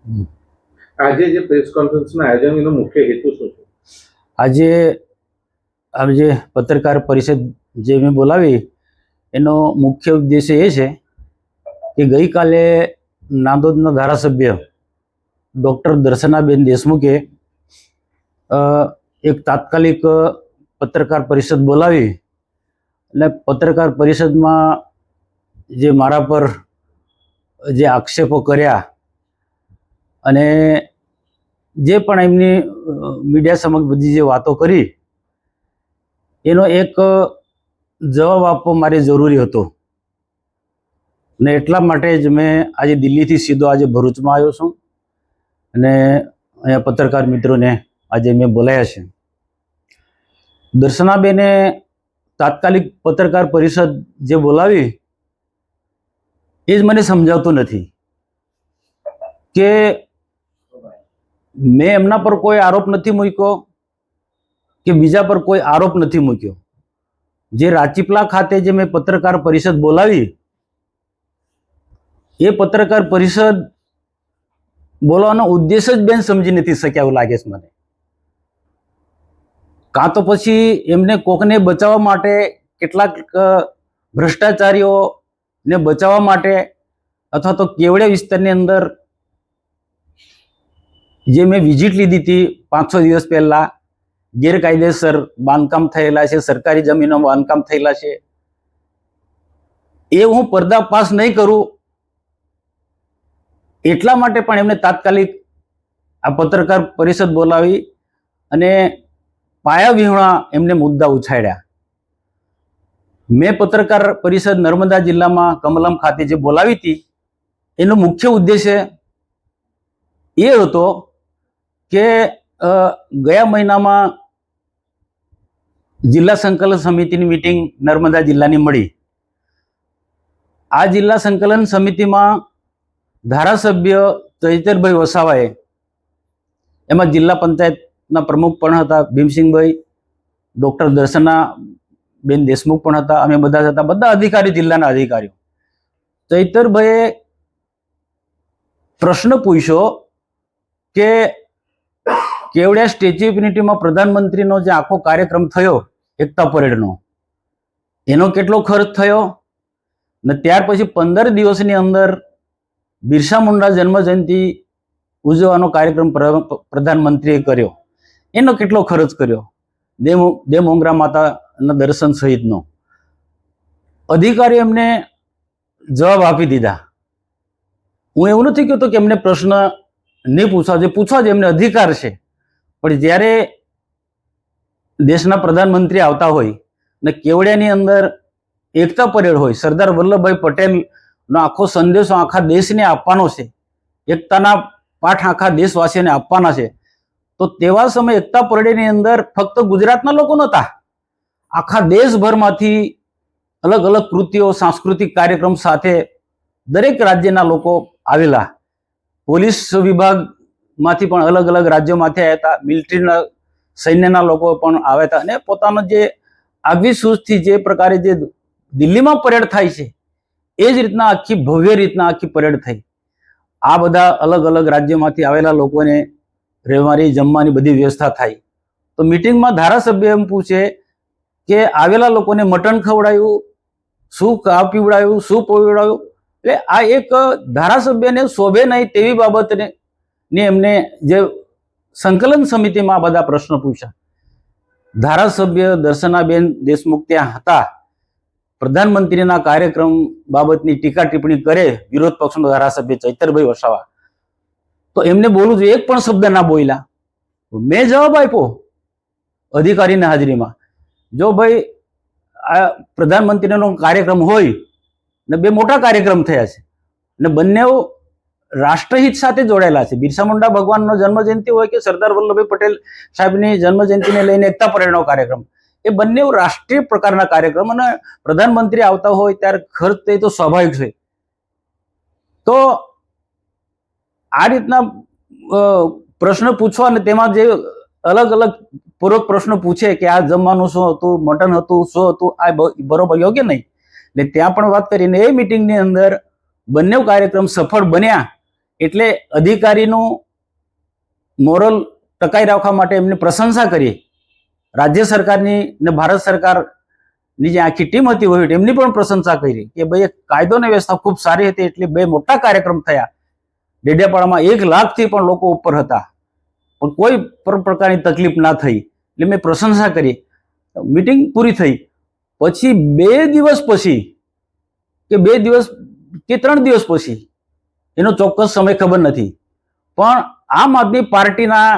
આજે જે પ્રેસ કોન્ફરન્સનું આયોજન એનો મુખ્ય હેતુ શું છે? આજે પત્રકાર પરિષદ જે મેં બોલાવી એનો મુખ્ય ઉદ્દેશ્ય એ છે કે ગઈકાલે નાંદોદના ધારાસભ્ય ડૉક્ટર દર્શનાબેન દેશમુખે એક તાત્કાલિક પત્રકાર પરિષદ બોલાવી અને પત્રકાર પરિષદમાં જે મારા પર જે આક્ષેપો કર્યા અને જે પણ એમની મીડિયા સમક્ષ બધી જે વાતો કરી એનો એક જવાબ આપવો મારે જરૂરી હતો ને એટલા માટે જ મેં આજે દિલ્હીથી સીધો આજે ભરૂચમાં આવ્યો છું અને અહીંયા પત્રકાર મિત્રોને આજે મેં બોલાયા છે. દર્શનાબેને તાત્કાલિક પત્રકાર પરિષદ જે બોલાવી એ જ મને સમજાવતું નથી કે મેં એમના પર કોઈ આરોપ નથી મૂક્યો કે બીજા પર કોઈ આરોપ નથી મૂક્યો. જે રાજપીપળા ખાતે જે મેં પત્રકાર પરિષદ બોલાવી એ પત્રકાર પરિષદ બોલવાનો ઉદ્દેશ જ બેન સમજી નથી શક્યા એવું લાગે છે મને. કાં તો પછી એમને કોકને બચાવવા માટે કેટલાક ભ્રષ્ટાચારીઓને બચાવવા માટે અથવા તો કેવડિયા વિસ્તારની અંદર જે મેં વિઝિટ લીધી હતી 5-6 દિવસ પહેલા, ગેરકાયદેસર બાંધકામ થયેલા છે, સરકારી જમીનો બાંધકામ થયેલા છે, એ હું પર્દાફાશ નહીં કરું એટલા માટે પણ એમને તાત્કાલિક આ પત્રકાર પરિષદ બોલાવી અને પાયાવિહોણા એમને મુદ્દા ઉછાળ્યા. મેં પત્રકાર પરિષદ નર્મદા જિલ્લામાં કમલમ ખાતે જે બોલાવી હતી એનો મુખ્ય ઉદ્દેશ્ય એ હતો કે ગયા મહિનામાં જિલ્લા સંકલન સમિતિની મીટિંગ નર્મદા જિલ્લાની મળી. આ જિલ્લા સંકલન સમિતિમાં ધારાસભ્ય ચૈતરભાઈ વસાવાએ, એમાં જિલ્લા પંચાયતના પ્રમુખ પણ હતા ભીમસિંહભાઈ, ડૉક્ટર દર્શનાબેન દેશમુખ પણ હતા, અમે બધા હતા, બધા અધિકારી, જિલ્લાના અધિકારીઓ. ચૈતરભાઈએ પ્રશ્ન પૂછ્યો કે કેવડિયા સ્ટેચ્યુ ઓફ યુનિટીમાં પ્રધાનમંત્રીનો જે આખો કાર્યક્રમ થયો એકતા પરેડનો, એનો કેટલો ખર્ચ થયો ને ત્યાર પછી 15 દિવસની અંદર બિરસા મુંડા જન્મજયંતિ ઉજવવાનો કાર્યક્રમ પ્રધાનમંત્રીએ કર્યો, એનો કેટલો ખર્ચ કર્યો, દેવમોગરા માતાના દર્શન સહિતનો. અધિકારી એમને જવાબ આપી દીધા. હું એવું નથી કહેતો કે એમને પ્રશ્ન નહીં પૂછવા, જે પૂછવા જ એમને અધિકાર છે, પણ જ્યારે દેશના પ્રધાનમંત્રી આવતા હોય ને કેવડિયાની અંદર એકતા પરેડ હોય, સરદાર વલ્લભભાઈ પટેલનો આખો સંદેશો આખા દેશને આપવાનો છે, એકતાના પાઠ આખા દેશવાસીઓને આપવાના છે, તો તેવા સમયે એકતા પરેડની અંદર ફક્ત ગુજરાતના લોકો નહોતા, આખા દેશભરમાંથી અલગ અલગ કૃતિઓ, સાંસ્કૃતિક કાર્યક્રમ સાથે દરેક રાજ્યના લોકો આવેલા. પોલીસ વિભાગમાંથી પણ અલગ અલગ રાજ્યોમાંથી આવ્યા હતા, મિલિટરીના સૈન્યના લોકો પણ આવ્યા હતા અને પોતાનો જે આગવી સૂઝથી જે પ્રકારે જે દિલ્હીમાં પરેડ થાય છે એ જ રીતના આખી ભવ્ય રીતના આખી પરેડ થઈ. આ બધા અલગ અલગ રાજ્યોમાંથી આવેલા લોકોને રહેવાની, જમવાની બધી વ્યવસ્થા થાય. તો મિટિંગમાં ધારાસભ્ય એમ પૂછે કે આવેલા લોકોને મટન ખવડાવ્યું, શું પીવડાવ્યું, શું પીવડાવ્યું. એટલે આ એક ધારાસભ્યને શોભે નહીં તેવી બાબતને એમને જે સંકલન સમિતિમાં આ બધા પ્રશ્નો પૂછ્યા. ધારાસભ્ય દર્શનાબેન દેશમુખ ત્યાં હતા, પ્રધાનમંત્રીના કાર્યક્રમ બાબતની ટીકા ટિપ્પણી કરે વિરોધ પક્ષનો ધારાસભ્ય ચૈતરભાઈ વસાવા, તો એમને બોલવું જોઈએ, એક પણ શબ્દ ના બોલ્યા. મેં જવાબ આપ્યો અધિકારીની હાજરીમાં, જો ભાઈ આ પ્રધાનમંત્રીનો કાર્યક્રમ હોય ને બે મોટા કાર્યક્રમ થયા છે ને બંને રાષ્ટ્રહિત સાથે જોડાયેલા છે, બિરસા મુંડા ભગવાનનો જન્મજયંતિ હોય કે સરદાર વલ્લભભાઈ પટેલ સાહેબની જન્મજયંતિને લઈને એકતા પરેડનો કાર્યક્રમ, એ બંને રાષ્ટ્રીય પ્રકારના કાર્યક્રમ અને પ્રધાનમંત્રી આવતા હોય ત્યારે ખર્ચ તે તો સ્વાભાવિક છે. તો આ રીતના પ્રશ્ન પૂછવા અને તેમાં જે અલગ અલગ પૂર્વક પ્રશ્નો પૂછે કે આ જમવાનું શું હતું, મટન હતું, શું હતું, આ બરોબર યોગ્ય નહીં. એટલે ત્યાં પણ વાત કરીને એ મિટિંગની અંદર બંને કાર્યક્રમ સફળ બન્યા એટલે અધિકારીનું મોરલ ટકાઈ રાખવા માટે એમની પ્રશંસા કરી. રાજ્ય સરકારની ને ભારત સરકારની જે આખી ટીમ હતી હોય એમની પણ પ્રશંસા કરી કે ભાઈ કાયદો અને વ્યવસ્થા ખૂબ સારી હતી, એટલે 2 મોટા કાર્યક્રમ થયા. ડેડિયાપાડામાં 1 લાખથી પણ લોકો ઉપર હતા, પણ કોઈ પણ પ્રકારની તકલીફ ના થઈ, એટલે મેં પ્રશંસા કરી. મીટિંગ પૂરી થઈ પછી 2 દિવસ પછી કે 2 દિવસ કે 3 દિવસ પછી, એનો ચોક્કસ સમય ખબર નથી, પણ આમ આદમી પાર્ટીના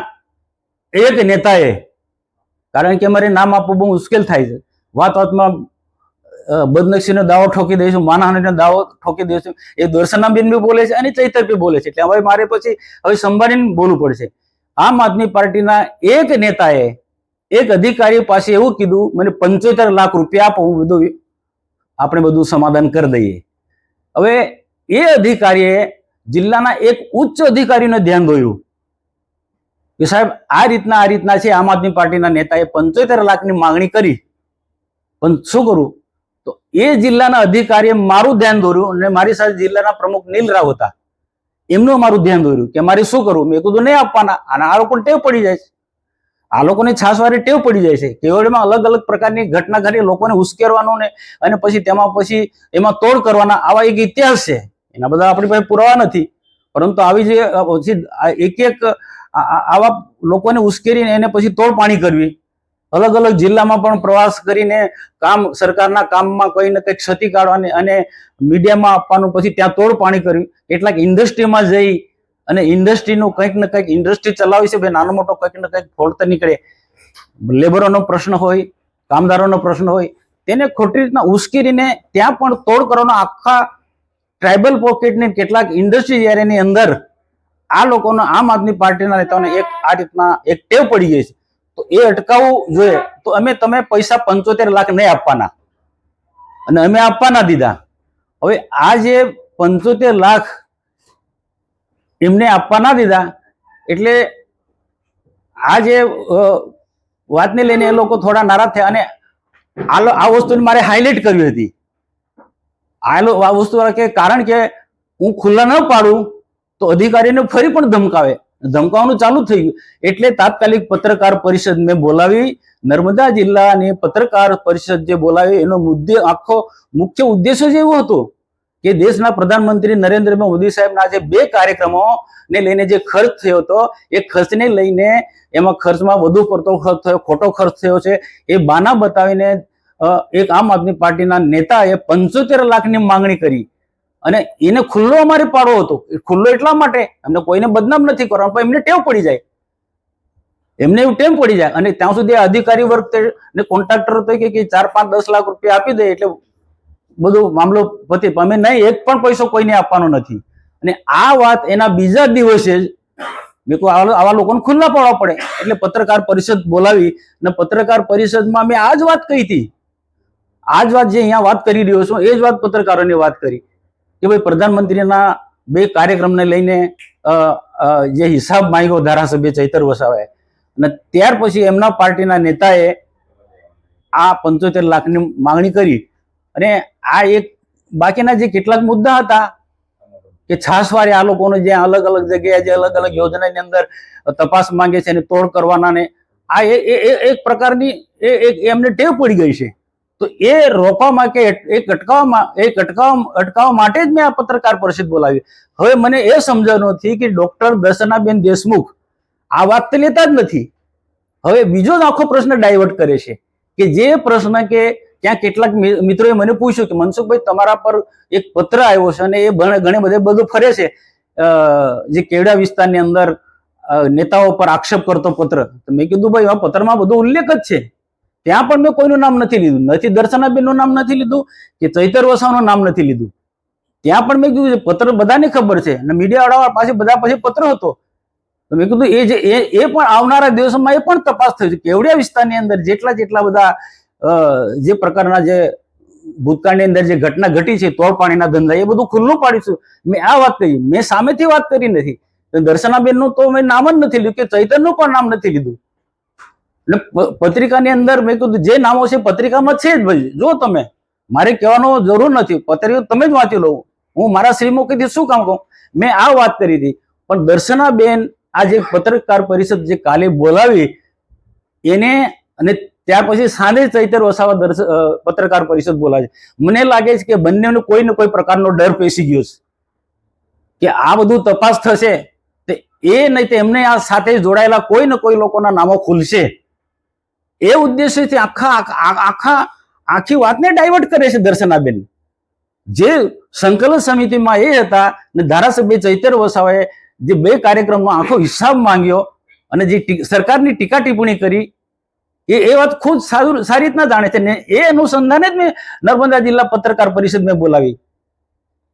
એક નેતાએ, કારણ કે અમારે નામ આપવું બહુ મુશ્કેલ થાય છે, વાત વાતમાં બદનક્ષીનો દાવો ઠોકી દઈશું, માનહાનિનો દાવો ઠોકી દઈશું, એ દર્શનાબેન બી બોલે છે અને ચૈતર બી બોલે છે, એટલે હવે મારે પછી સંભાળીને બોલવું પડશે. આમ આદમી પાર્ટીના એક નેતાએ એક અધિકારી પાસે એવું કીધું, મને 75 લાખ રૂપિયા આપો, હું આપણે બધું સમાધાન કરી દઈએ. હવે એ અધિકારીએ જિલ્લાના એક ઉચ્ચ અધિકારીને ધ્યાન દોર્યું કે સાહેબ આ રીતના છે. આમ આદમી પાર્ટીના નેતાએ 75 લાખની માંગણી કરી, પણ શું કરું? તો એ જિલ્લાના અધિકારીએ મારું ધ્યાન દોર્યું અને મારી સાથે જિલ્લાના પ્રમુખ નીલ રાવ હતા, એમનું મારું ધ્યાન દોર્યું કે મારે શું કરવું. મેં કીધું નહીં આપવાના. અને આ લોકોને ટેવ પડી જાય છે, આ લોકોને છાસવારી ટેવ પડી જાય છે. કેવડમાં અલગ અલગ પ્રકારની ઘટના ઘટી લોકોને ઉશ્કેરવાનું ને અને પછી એમાં તોડ કરવાના, આવા એક ઇતિહાસ છે. એના બધા આપણી પાસે પુરાવા નથી, પરંતુ આવી જે એક આવા લોકોને ઉશ્કેરીને એને પછી તોડ પાણી કરવી, અલગ અલગ જિલ્લામાં પણ પ્રવાસ કરીને સરકારના કામમાં કોઈ ને કંઈક ક્ષતિ કાઢવાની અને મીડિયામાં આપવાનું, પછી ત્યાં તોડ પાણી કરવી, કેટલાક ઇન્ડસ્ટ્રીમાં જઈ અને ઇન્ડસ્ટ્રીનું કંઈક ને કંઈક ઇન્ડસ્ટ્રી ચલાવી છે ભાઈ, નાનો મોટો કંઈક ને કંઈક ફોલ્ટ તો નીકળે. લેબરોનો પ્રશ્ન હોય, કામદારોનો પ્રશ્ન હોય, તેને ખોટી રીતના ઉશ્કેરીને ત્યાં પણ તોડ કરવાનો, આખા ટ્રાઇબલ પોકેટની કેટલાક ઇન્ડસ્ટ્રી એરિયાની અંદર આ લોકોનો, આમ આદમી પાર્ટીના નેતાઓને આ રીતના એક ટેવ પડી ગઈ છે. તો એ અટકાવવું જોઈએ. તો તમે પૈસા 75 લાખ નહીં આપવાના, અને અમે આપવાના દીધા. હવે આ જે 75 લાખ એમને આપવાના દીધા, એટલે આ જે વાતને લઈને એ લોકો થોડા નારાજ થયા, અને આ વસ્તુને મારે હાઇલાઇટ કરવી હતી. આ વસ્તુ કારણ કે હું ખુલ્લા ન પાડું તો અધિકારીને ફરી પણ ધમકાવવાનું ચાલુ થઈ ગયું. એટલે તાત્કાલિક પત્રકાર પરિષદ મેં બોલાવી. નર્મદા જિલ્લાની પત્રકાર પરિષદ જે બોલાવી, એનો મુખ્ય ઉદ્દેશ્ય જ એવો હતો કે દેશના પ્રધાનમંત્રી નરેન્દ્રભાઈ મોદી સાહેબના જે 2 કાર્યક્રમોને લઈને જે ખર્ચ થયો હતો, એ ખર્ચને લઈને એમાં ખર્ચમાં વધુ પડતો ખર્ચ થયો, ખોટો ખર્ચ થયો છે, એ બાના બતાવીને એક આમ આદમી પાર્ટીના નેતાએ 75 લાખની માંગણી કરી. અને એને ખુલ્લો અમારે પાડવો હતો. ખુલ્લો એટલા માટે, અમને કોઈને બદનામ નથી કરવાનો, પણ એમને ટેવ પડી જાય, એવું ટેવ પડી જાય. અને ત્યાં સુધી અધિકારી વર્ગ ને કોન્ટ્રાક્ટર તો કે 4, 5, 10 લાખ રૂપિયા આપી દે એટલે બધું મામલો પતે. અમે નહીં, એક પણ પૈસો કોઈને આપવાનો નથી. અને આ વાત એના બીજા દિવસે જ મેં કહ્યું આવા લોકોને ખુલ્લા પાડવા પડે, એટલે પત્રકાર પરિષદ બોલાવી. અને પત્રકાર પરિષદમાં મેં આ જ વાત કહી હતી, આ જ વાત જે અહીંયા વાત કરી રહ્યો છું, એ જ વાત પત્રકારોને વાત કરી કે ભાઈ પ્રધાનમંત્રીના 2 કાર્યક્રમને લઈને જે હિસાબ માંગ્યો ધારાસભ્ય ચૈતર વસાવાએ, અને ત્યાર પછી એમના પાર્ટીના નેતાએ આ 75 લાખની માંગણી કરી. અને આ એક બાકીના જે કેટલાક મુદ્દા હતા કે છાસવારે આ લોકોને જે અલગ અલગ જગ્યાએ જે અલગ અલગ યોજનાની અંદર તપાસ માંગે છે અને તોડ કરવાના, ને આ એક પ્રકારની એમને ટેવ પડી ગઈ છે. તો એ રોકવામાં કે અટકાવવા માટે જ મેં આ પત્રકાર પરિષદ બોલાવી. હવે મને એ સમજવાનું નથી કે ડોક્ટર દર્શનાબેન દેશમુખ આ વાત તો લેતા જ નથી. હવે બીજો જ આખો પ્રશ્ન ડાયવર્ટ કરે છે કે જે પ્રશ્ન કે ત્યાં કેટલાક મિત્રોએ મને પૂછ્યું કે મનસુખભાઈ તમારા પર એક પત્ર આવ્યો છે અને એ ઘણી બધું ફરે છે, જે કેવડા વિસ્તારની અંદર નેતાઓ પર આક્ષેપ કરતો પત્ર. તો મેં કીધું ભાઈ આ પત્રમાં બધો ઉલ્લેખ જ છે, ત્યાં પણ મેં કોઈનું નામ નથી લીધું, નથી દર્શનાબેનનું નામ નથી લીધું કે ચૈતર વસાવાનું નામ નથી લીધું. ત્યાં પણ મેં કીધું પત્ર બધાને ખબર છે, અને મીડિયાવાળા પાસે બધા પછી પત્ર હતો. તો મેં કીધું એ પણ આવનારા દિવસોમાં એ પણ તપાસ થઈ છે. કેવડિયા વિસ્તારની અંદર જેટલા બધા જે પ્રકારના જે ભૂતકાળની અંદર જે ઘટના ઘટી છે, તોડ પાણીના ધંધા, એ બધું ખુલ્લું પાડીશું. મેં આ વાત કરી, મેં સામેથી વાત કરી નથી. દર્શનાબેનનું તો મેં નામ જ નથી લીધું, કે ચૈતરનું પણ નામ નથી લીધું. એટલે પત્રિકાની અંદર મેં કીધું જે નામો છે પત્રિકામાં છે જ ભાઈ, જો તમે, મારે કહેવાનો જરૂર નથી, પત્રિકા તમે જ વાંચી લો. હું મારા શ્રીમુખીથી શું કામ કહું? મેં આ વાત કરી હતી. પણ દર્શનાબેન આ જે પત્રકાર પરિષદ જે કાલે બોલાવી એને, અને ત્યાર પછી સાંજે ચૈતર વસાવા પત્રકાર પરિષદ બોલાવે છે. મને લાગે છે કે બંનેને કોઈ ને કોઈ પ્રકારનો ડર પેસી ગયો છે કે આ બધું તપાસ થશે તો એ નહીં તો એમને આ સાથે જોડાયેલા કોઈ ને કોઈ લોકોના નામો ખુલશે. એ ઉદ્દેશ્યથી આખી વાતને ડાયવર્ટ કરે છે દર્શનાબેન. જે સંકલન સમિતિમાં એ હતા ને ધારાસભ્ય ચૈતર વસાવાએ જે 2 કાર્યક્રમનો આખો હિસાબ માંગ્યો અને જે સરકારની ટીકા ટિપ્પણી કરી એ વાત ખુદ સારી રીતના જાણે છે ને એ અનુસંધાને જ મેં નર્મદા જિલ્લા પત્રકાર પરિષદ મેં બોલાવી.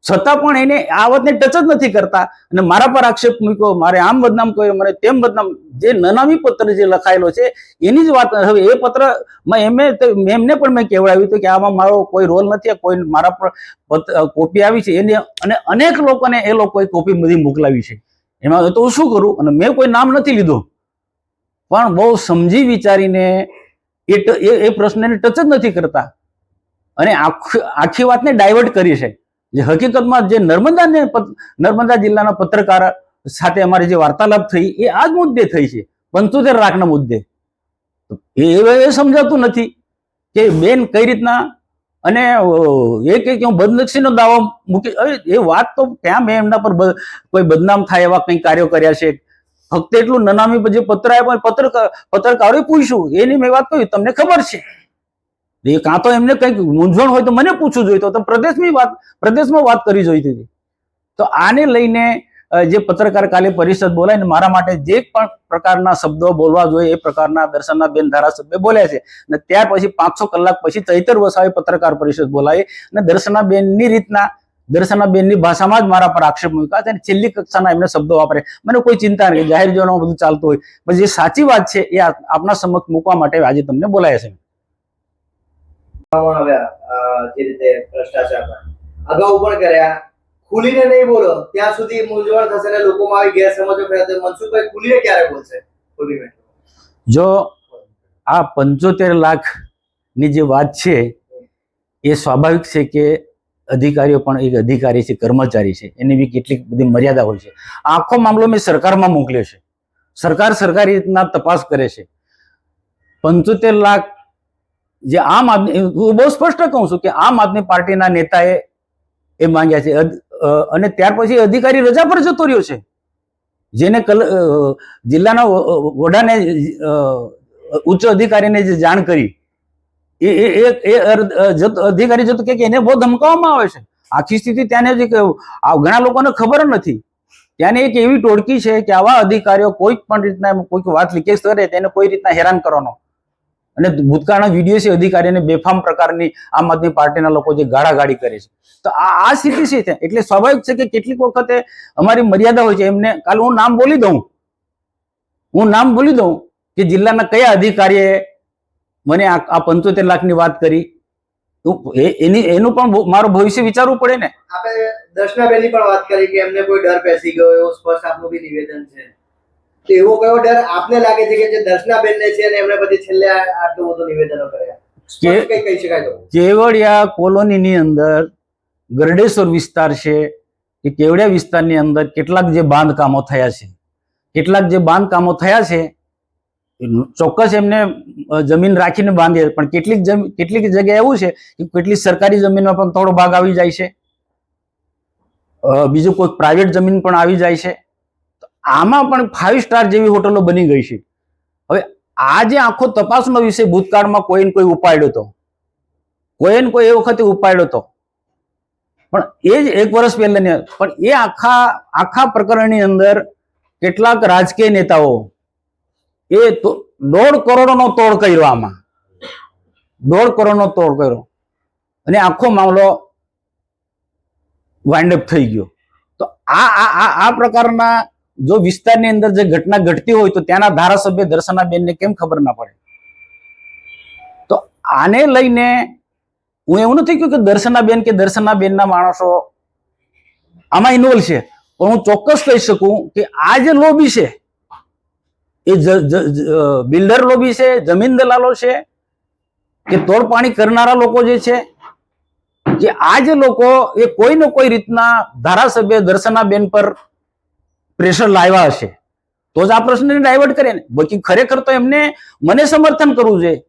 છતાં પણ એને આ વાતને ટચ જ નથી કરતા અને મારા પર આક્ષેપ મૂક્યો, મારે આમ બદનામ કર્યો, મને તેમ બદનામ. જે નનામી પત્ર જે લખાયેલો છે એની જ વાત. હવે એ પત્રમાં એમને પણ મેં કહેવડાવ્યું હતું કે આમાં મારો કોઈ રોલ નથી, કોઈ મારા પર કોપી આવી છે એને, અને અનેક લોકોને એ લોકોએ કોપી બધી મોકલાવી છે. એમાં તો હું શું કરું? અને મેં કોઈ નામ નથી લીધો, પણ બહુ સમજી વિચારીને એ પ્રશ્નને ટચ જ નથી કરતા અને આખી વાતને ડાયવર્ટ કરી છે. જે હકીકતમાં જે નર્મદા જિલ્લાના પત્રકાર સાથે અમારી જે વાર્તાલાપ થઈ એ આ જ મુદ્દે થઈ છે, 75 લાખના મુદ્દે. એ સમજાતું નથી કે બેન કઈ રીતના, અને એ કે હું બદનક્ષીનો દાવો મૂકી. એ વાત તો ક્યાં મેં એમના પર કોઈ બદનામ થાય એવા કંઈ કાર્યો કર્યા છે? ફક્ત એટલું નનામી જે પત્ર આપ્યા પત્રકારોએ પૂછ્યું એની મેં વાત કહી, તમને ખબર છે. એ કાં તો એમને કંઈક મૂંઝવણ હોય તો મને પૂછવું જોઈએ, તો પ્રદેશમાં વાત કરી જોઈતી હતી. તો આને લઈને જે પત્રકાર કાલે પરિષદ બોલાય ને મારા માટે જે પણ પ્રકારના શબ્દો બોલવા જોઈએ એ પ્રકારના દર્શનાબેન ધારાસભ્ય બોલ્યા છે. અને ત્યાર પછી 500 કલાક પછી ચૈતર વસાવે પત્રકાર પરિષદ બોલાવી અને દર્શનાબેનની રીતના, દર્શનાબેનની ભાષામાં જ મારા પર આક્ષેપ મૂક્યા છે અને છેલ્લી કક્ષાના એમને શબ્દો વાપરે. મને કોઈ ચિંતા નથી, જાહેર જીવનમાં બધું ચાલતું હોય, પણ જે સાચી વાત છે એ આપના સમક્ષ મૂકવા માટે આજે તમને બોલાયા છે. જે રીતે ભ્રષ્ટાચાર અગાઉ પણ કર્યા, ખુલીને નહીં બોલો ત્યાં સુધી મૂંઝવણ થશે ને લોકોમાં આવી ગેરસમજો ફેલાશે. મનસુખભાઈ ખુલીને ક્યારે બોલશે? ખુલીને જો આ 75 લાખની જે વાત છે એ સ્વાભાવિક છે કે અધિકારીઓ પણ એક અધિકારી છે, કર્મચારી છે, એની બી કેટલીક બધી મર્યાદા હોય છે. આખો મામલો મેં સરકારમાં મોકલ્યો છે, સરકાર સરકારી રીતના તપાસ કરે છે. 75 લાખ જે આમ આદમી, હું બહુ સ્પષ્ટ કહું છું કે આમ આદમી પાર્ટીના નેતાએ એ માંગ્યા છે અને ત્યાર પછી અધિકારી રજા પર જતો રહ્યો છે. જેને જિલ્લાના વડાને, ઉચ્ચ અધિકારીને જે જાણ કરી એ અધિકારી જતો કે એને બહુ ધમકાવવામાં આવે છે. આખી સ્થિતિ ત્યાંને ઘણા લોકોને ખબર નથી. ત્યાંની એક એવી ટોળકી છે કે આવા અધિકારીઓ કોઈ પણ રીતના કોઈક વાત લીકેજ કરે તેને કોઈ રીતના હેરાન કરવાનો, અને ભૂતકાળના વિડીયો છે અધિકારીને બેફામ પ્રકારની આમ આદમી પાર્ટીના લોકો જે ગાળાગાળી કરે છે. તો આ સ્થિતિ છે. એટલે સ્વાભાવિક છે કે કેટલીક વખતે અમારી મર્યાદા હોય છે. એમને કાલે હું નામ બોલી દઉં કે જિલ્લાના કયા અધિકારીએ મને આ 75 લાખની વાત કરી, એનું પણ મારું ભવિષ્ય વિચારવું પડે ને. આપણે દર્શનાબેનની પણ વાત કરી કે એમને કોઈ ડર પેસી ગયો, એવો સ્પષ્ટ આપનું બી નિવેદન છે. તો એવો કયો ડર આપને લાગે છે કે જે દર્શનાબેનને છે અને એમને પછી છેલ્લે આટલું બધું નિવેદનો કર્યા? કઈ કહી શકાય તો કેવડિયા કોલોનીની અંદર ગરડેશ્વર વિસ્તાર છે કે કેવડિયા વિસ્તારની અંદર કેટલાક જે બાંધકામો થયા છે, ચોક્કસ એમને જમીન રાખીને બાંધે, પણ કેટલીક જગ્યાએ એવું છે કે કેટલીક સરકારી જમીનમાં પણ થોડો ભાગ આવી જાય છે, બીજું કોઈ પ્રાઇવેટ જમીન પણ આવી જાય છે. આમાં પણ 5 સ્ટાર જેવી હોટલો બની ગઈ છે. હવે આ જે આખો તપાસનો વિષય ભૂતકાળમાં કોઈને કોઈ ઉપાડ્યો હતો, કોઈ એ વખતે ઉપાડ્યો હતો, પણ એ જ 1 વર્ષ પહેલા, પણ એ આખા પ્રકરણની અંદર કેટલાક રાજકીય નેતાઓ એ 1.5 કરોડનો તોડ કર્યો, આમાં 1.5 કરોડનો તોડ કર્યો અને આખો મામલો વાઇન્ડ અપ થઈ ગયો. તો આ પ્રકારના જો વિસ્તારની અંદર જે ઘટના ઘટતી હોય તો ત્યાંના ધારાસભ્ય દર્શનાબેનને કેમ ખબર ના પડે? તો આને લઈને હું એવું નથી કહ્યું કે દર્શનાબેનના માણસો આમાં ઇન્વોલ્વ છે, પણ હું ચોક્કસ કહી શકું કે આ જે લોબી છે એ બિલ્ડર લોબી છે, જમીન દલાલો છે કે તોડપાણી કરનારા લોકો જે છે કે આ જે લોકો એ કોઈ ને કોઈ રીતના ધારાસભ્ય દર્શનાબેન પર પ્રેશર લાવ્યા હશે તો જ આ પ્રશ્નને ડાયવર્ટ કરે ને. બાકી ખરેખર તો એમને મને સમર્થન કરવું જોઈએ.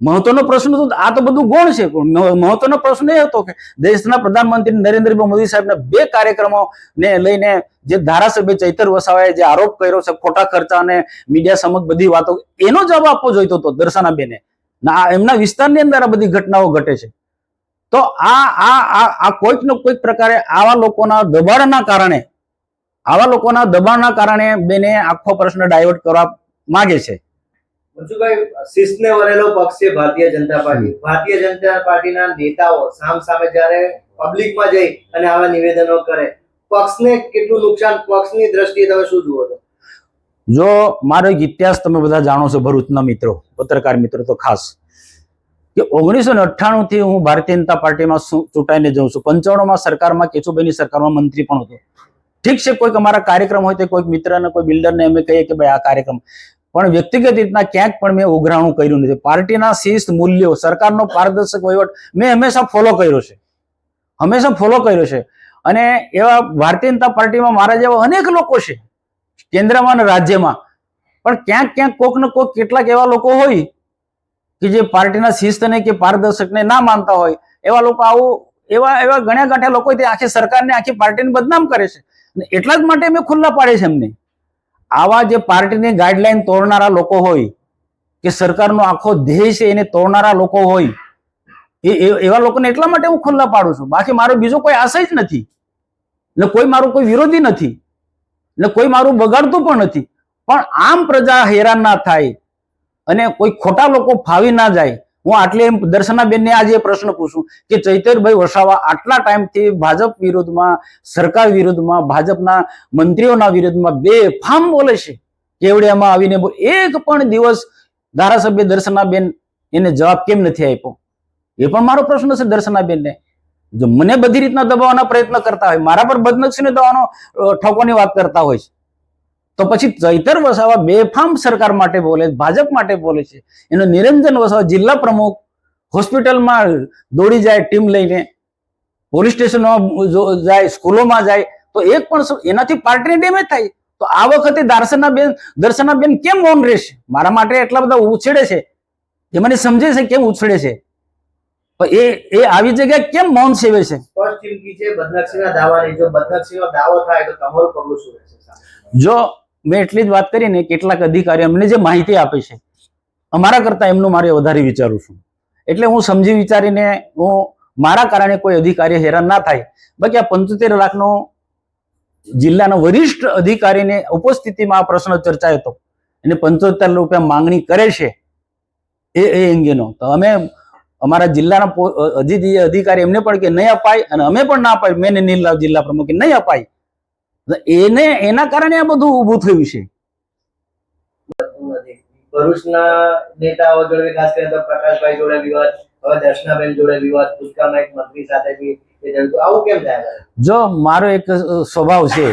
મહત્વનો પ્રશ્ન તો આ તો બધું ગૌણ છે. મહત્વનો પ્રશ્ન એ હતો કે દેશના પ્રધાનમંત્રી નરેન્દ્રભાઈ મોદી સાહેબના 2 કાર્યક્રમો ને લઈને જે ધારાસભ્ય ચૈતર વસાવાએ જે આરોપ કર્યો છે ખોટા ખર્ચા અને મીડિયા સમક્ષ બધી વાતો, એનો જવાબ આપવો જોઈતો હતો દર્શનાબેને. એમના વિસ્તારની અંદર આ બધી ઘટનાઓ ઘટે છે. તો આ કોઈક ને કોઈક પ્રકારે આવા લોકોના દબાણના કારણે બેને આખો પ્રશ્ન ડાયવર્ટ કરવા માંગે છે. મનસુખભાઈ, શિસ્તને વરેલો પક્ષ છે ભારતીય જનતા પાર્ટી. ભારતીય જનતા પાર્ટીના નેતાઓ સામે જ્યારે પબ્લિકમાં જઈ અને આવા નિવેદનો કરે, પક્ષને કેટલું નુકસાન, પક્ષની દ્રષ્ટિએ તમે શું જુઓ છો? જો મારો એક ઇતિહાસ તમે બધા જાણો છો, ભરૂચના મિત્રો, પત્રકાર મિત્રો તો ખાસ, કે 1998 થી હું ભારતીય જનતા પાર્ટીમાં ચૂંટાઈને જઉં છું. 95માં સરકારમાં, કેશુભાઈની સરકારમાં મંત્રી પણ હતો. ઠીક છે, કોઈક અમારા કાર્યક્રમ હોય તો કોઈક મિત્રને, કોઈ બિલ્ડરને અમે કહીએ કે ભાઈ આ કાર્યક્રમ, પણ વ્યક્તિગત રીતના ક્યાંક પણ મેં ઉઘરાણું કર્યું નથી. પાર્ટીના શિસ્ત, મૂલ્યો, સરકારનો પારદર્શક વહીવટ મેં હંમેશા ફોલો કર્યો છે. અને એવા ભારતીય જનતા પાર્ટીમાં મારા જેવા અનેક લોકો છે, કેન્દ્રમાં અને રાજ્યમાં. પણ ક્યાંક કોક ને કોક કેટલાક એવા લોકો હોય કે જે પાર્ટીના શિસ્તને કે પારદર્શકને ના માનતા હોય. એવા લોકો એવા ગણ્યા ગાંઠ્યા લોકો તે આખી સરકારને, આખી પાર્ટીને બદનામ કરે છે. અને એટલા જ માટે મેં ખુલ્લા પાડે છે એમને. આવા જે પાર્ટીની ગાઈડલાઈન તોડનારા લોકો હોય, કે સરકારનો આખો ધ્યેય છે એને તોડનારા લોકો હોય, એવા લોકોને એટલા માટે હું ખુલ્લા પાડું છું. બાકી મારો બીજો કોઈ આશય જ નથી, ને કોઈ મારું કોઈ વિરોધી નથી, ને કોઈ મારું બગાડતું પણ નથી. પણ આમ પ્રજા હેરાન ના થાય અને કોઈ ખોટા લોકો ફાવી ના જાય. હું આટલે દર્શનાબેનને આજે પ્રશ્ન પૂછું કે ચૈતરભાઈ વસાવા આટલા ટાઈમથી ભાજપ વિરુદ્ધમાં, સરકાર વિરુદ્ધમાં, ભાજપના મંત્રીઓના વિરુદ્ધમાં બેફામ બોલે છે, કેવડિયામાં આવીને એક પણ દિવસ ધારાસભ્ય દર્શનાબેન એને જવાબ કેમ નથી આપ્યો? એ પણ મારો પ્રશ્ન છે દર્શનાબેનને. જો મને બધી રીતના દબાવવાના પ્રયત્ન કરતા હોય, મારા પર બદનક્ષીને દવાનો ઠોકવાની વાત કરતા હોય, તો પછી ચૈતર વસાવા બેફામ સરકાર માટે બોલે, ભાજપ માટે બોલે છે. એનો નિરંજન વસાવા જિલ્લા પ્રમુખ હોસ્પિટલમાં દોડી જાય ટીમ લઈને, પોલીસ સ્ટેશનમાં જાય, સ્કૂલોમાં જાય, તો એક પણ એનાથી પાર્ટીને ડેમેજ થાય. તો આ વખતે દર્શનાબેન કેમ મૌન રહેશે? મારા માટે એટલા બધા ઉછેડે છે, એ મને સમજે છે કેમ ઉછેડે છે, પણ એ આવી જગ્યાએ કેમ મૌન સેવે છે? સ્પષ્ટ ચીમકી છે બદનક્ષીના દાવાની. જો બદનક્ષીનો દાવો થાય તો તમારું પગલું શું રહેશે? જો મેં એટલી જ વાત કરી ને, કેટલાક અધિકારીઓ અમને જે માહિતી આપે છે, અમારા કરતા એમનું મારે વધારે વિચારું છું. એટલે હું સમજી વિચારીને, હું મારા કારણે કોઈ અધિકારી હેરાન ના થાય. બાકી આ 75 લાખનો જિલ્લાના વરિષ્ઠ અધિકારીને ઉપસ્થિતિમાં આ પ્રશ્ન ચર્ચાયો હતો, એને 75 રૂપિયા માંગણી કરે છે એ અંગેનો. તો અમે અમારા જિલ્લાના અધિકારી એમને પણ કે નહીં અપાય, અને અમે પણ ના અપાય, મેં નીલલાલ જિલ્લા પ્રમુખ નહીં અપાય. એના કારણે આ બધું ઊભું થયું છે. ભરૂચના નેતાઓ જોડે, ખાસ કરીને તો પ્રકાશભાઈ જોડે વિવાદ, હવે દર્શનાબેન જોડે વિવાદ, ભૂતકાળમાં એક મંત્રી સાથે બી આવું કેમ થાય? જો મારો એક સ્વભાવ છે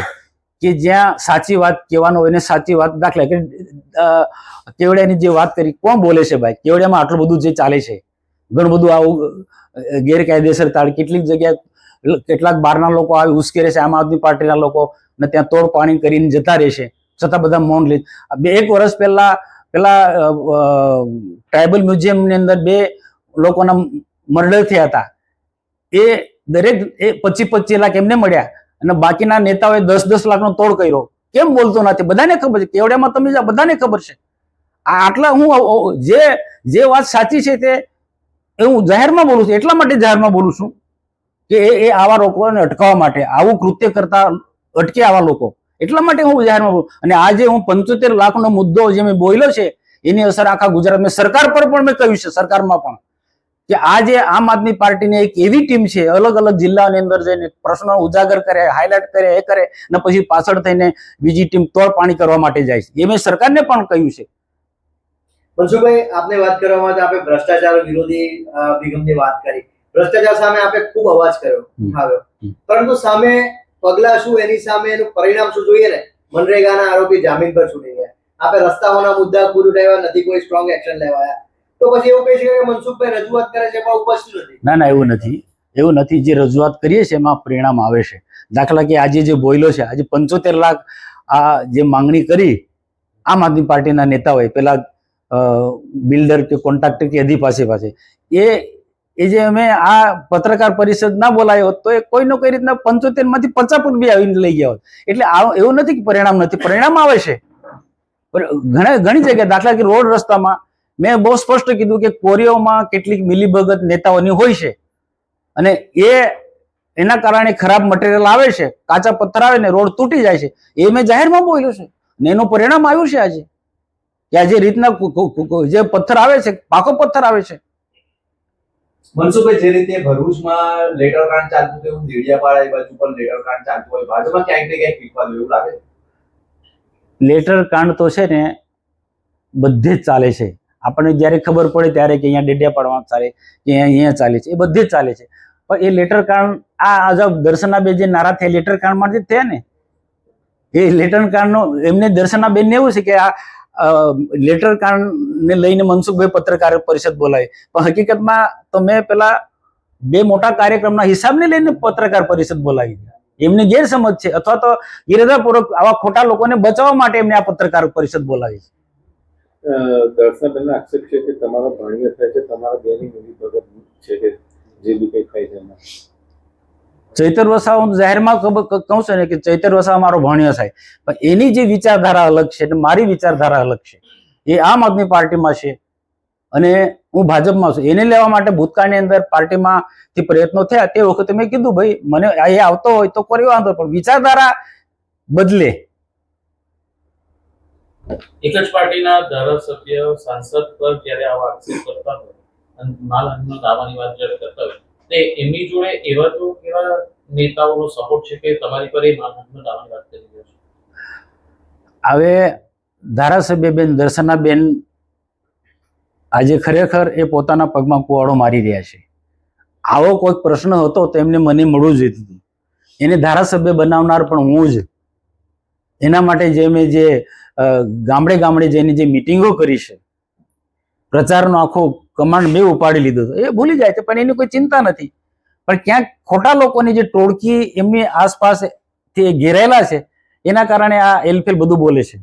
કે જ્યાં સાચી વાત કહેવાનો હોય ને સાચી વાત, દાખલા કે કેવડિયાની જે વાત કરી, કોણ બોલે છે ભાઈ? કેવડિયામાં આટલું બધું જે ચાલે છે, ઘણું બધું આવું ગેરકાયદેસર તાળ, કેટલીક જગ્યાએ કેટલાક બહારના લોકો આવી ઉશ્કેરે છે, આમ આદમી પાર્ટીના લોકો, ને ત્યાં તોડ પાણી કરીને જતા રહેશે, છતાં બધા મૌન લે. 1 વર્ષ પહેલા ટ્રાઇબલ મ્યુઝિયમની અંદર 2 લોકોના મર્ડર થયા હતા. એ દરેક 25-25 લાખ એમને મળ્યા, અને બાકીના નેતાઓએ 10-10 લાખનો તોડ કર્યો. કેમ બોલતો નથી? બધાને ખબર છે, કેવડિયામાં તમે બધાને ખબર છે. આટલા હું જે વાત સાચી છે તે હું જાહેરમાં બોલું છું. એટલા માટે જાહેરમાં બોલું છું કે એ આવા લોકોને અટકાવવા માટે, આવું કૃત્ય કરતા અટકે આવા લોકો, એટલા માટે હું જાહેરમાં બોલું. અને આજે હું 75 લાખનો મુદ્દો જે મેં બોલ્યો છે, એની અસર આખા ગુજરાતમાં, સરકાર પર પણ મેં કહ્યું છે, સરકારમાં પણ, કે આજે આમ આદમી પાર્ટીની એક એવી ટીમ છે, અલગ અલગ જિલ્લાની અંદર જઈને પ્રશ્નો ઉજાગર કરે, હાઇલાઇટ કરે, એ કરે, અને પછી પાછળ થઈને બીજી ટીમ તોડ પાણી કરવા માટે જાય છે. એ મેં સરકારને પણ કહ્યું છે. મનસુખભાઈ, આપને વાત કરવામાં તો આપણે ભ્રષ્ટાચાર વિરોધી અભિગમની વાત કરી. ભ્રષ્ટાચાર સામે આપણે ખૂબ અવાજ આવ્યો, પરંતુ સામે પગલા શું, એની સામે એનું પરિણામ શું જોઈએ ને? મનરેગાના આરોપી જામીન પર છૂટી ગયા. આપણે રસ્તાઓના મુદ્દા પૂર ઉઠાવ્યા નથી, કોઈ સ્ટ્રોંગ એક્શન લેવાયા. તો પછી એવું કહી શકાય કે મનસુખભાઈ રજૂઆત કરે છે પણ ઉપસ્થિત નથી? ના, એવું નથી. એવું નથી. જે રજૂઆત કરીએ છીએ એમાં પરિણામ આવે છે. દાખલા કે આજે જે બોયલો છે, આજે 75 લાખ આ જે માંગણી કરી આમ આદમી પાર્ટીના નેતાઓએ, પેલા બિલ્ડર કે કોન્ટ્રાક્ટર કે અધી પાસે એ જે અમે આ પત્રકાર પરિષદ ના બોલાયો હોત તો એ કોઈનો કઈ રીતના 75 માંથી 50 પણ બી આવીને લઈ ગયા હોત. એટલે એવું નથી કે પરિણામ નથી, પરિણામ આવે છે. ઘણી જગ્યાએ દાખલા કે રોડ રસ્તામાં મેં બહુ સ્પષ્ટ કીધું કે કોરીઓમાં કેટલીક મિલીભગત નેતાઓની હોય છે અને એના કારણે ખરાબ મટીરિયલ આવે છે, કાચા પથ્થર આવે ને રોડ તૂટી જાય છે. એ મેં જાહેરમાં બોલ્યો છે ને એનું પરિણામ આવ્યું છે આજે કે આ જે રીતના જે પથ્થર આવે છે, પાકો પથ્થર આવે છે. મનસુખભાઈ, જે રીતે ભરૂચમાં લેટર કાંડ ચાલતું હતું, દેડિયાપાડા એ બાજુ પણ લેટર કાંડ ચાલતું હોય, ભાજપમાં ક્યાંક ને ક્યાંક ફીટવાનું એવું લાગે? લેટર કાંડ તો છે ને બધે જ ચાલે છે. આપણને જ્યારે ખબર પડે ત્યારે કે અહીંયા ડેડિયાપાડામાં ચાલે કે અહીંયા ચાલે છે, એ બધે જ ચાલે છે. પણ એ લેટર કાંડ આ દર્શનાબેન જે નારાજ થયા લેટર કાંડમાંથી થયા ને, એ લેટર કાંડનો એમને દર્શનાબેનને એવું છે કે આ લેટર કાંડને લઈને મનસુખભાઈ પત્રકાર પરિષદ બોલાવી, પણ હકીકતમાં તો મેં પેલા 2 મોટા કાર્યક્રમના હિસાબને લઈને પત્રકાર પરિષદ બોલાવી. એમને ગેરસમજ છે અથવા તો ઇરાદાપૂર્વક આવા ખોટા લોકોને બચાવવા માટે એમને આ પત્રકાર પરિષદ બોલાવી છે. દર્શનાબેનનો આક્ષેપ છે કે તમારો ભાણિયો થાય છે, તમારા બેની મિલીભગત છે કે જે બી કંઈ થાય છે એમાં. ચૈતર વસાવા હું જાહેરમાં કહું છું ને કે ચૈતર વસાવા મારો ભાણિયો થાય, પણ એની જે વિચારધારા અલગ છે અને મારી વિચારધારા અલગ છે. એ આમ આદમી પાર્ટીમાં છે અને હું ભાજપમાં છું. એને લેવા માટે ભૂતકાળની અંદર પાર્ટીમાંથી પ્રયત્નો થયા. તે વખતે મેં કીધું ભાઈ મને એ આવતો હોય તો કરી વાંધો, પણ વિચારધારા બદલે. એક જ પાર્ટીના ધારાસભ્ય સાંસદ પર જ્યારે આવા આક્ષેપ કરતા હોય અને માનહાનિનો દાવાની વાત જ્યારે કરતા હોય તો એમની જોડે એવા તો કેવા નેતાઓનો સપોર્ટ છે કે તમારી પર એ માનહાનિનો દાવાની વાત કરી રહ્યો છે? હવે ધારાસભ્ય બેન દર્શનાબેન આજે ખરેખર એ પોતાના પગમાં કુવાડો મારી રહ્યા છે. આવો કોઈક પ્રશ્ન હતો તો એમને મને મળવું જોઈતું હતું. એને ધારાસભ્ય બનાવનાર પણ હું જ. એના માટે જે ગામડે જઈને જે મિટિંગો કરી છે, પ્રચારનો આખો કમાન્ડ મેં ઉપાડી લીધો હતો, એ ભૂલી જાય છે. પણ એની કોઈ ચિંતા નથી. પણ ક્યાંક ખોટા લોકોની જે ટોળકી એમની આસપાસ ઘેરાયેલા છે એના કારણે આ એલફેલ બધું બોલે છે.